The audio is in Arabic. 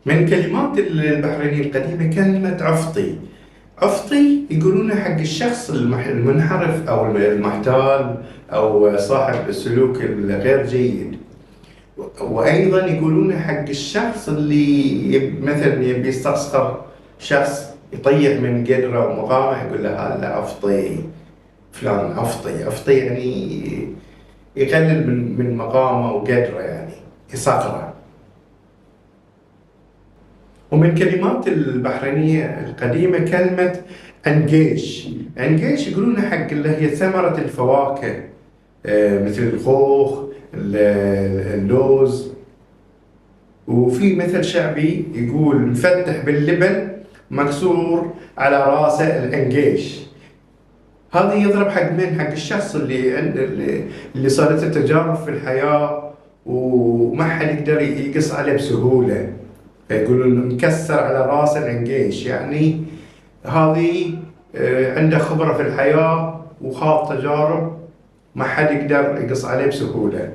من كلمات البحرينية القديمة كلمة عفطي. عفطي يقولونها حق الشخص المنحرف أو المحتال أو صاحب السلوك الغير جيد. وأيضا يقولونها حق الشخص اللي مثلا يبي يستصغر شخص، يطيح من قدره ومقامه، يقول له هذا عفطي، فلان عفطي. عفطي يعني يقلل من مقامه وقدره، يعني يصغره. ومن كلمات البحرينية القديمة كلمة أنجيش. أنجيش يقولونها حق اللي هي ثمرة الفواكه، مثل الخوخ، اللوز. وفي مثل شعبي يقول مفتح باللبن مكسور على راسه الأنجيش. هذا يضرب حق من؟ حق الشخص اللي صارت تجارب في الحياة وما حد يقدر يقص عليه بسهولة، فيقولون مكسر على راس العنقيش، يعني هذه عنده خبرة في الحياة وخاض تجارب ما حد يقدر يقص عليه بسهولة.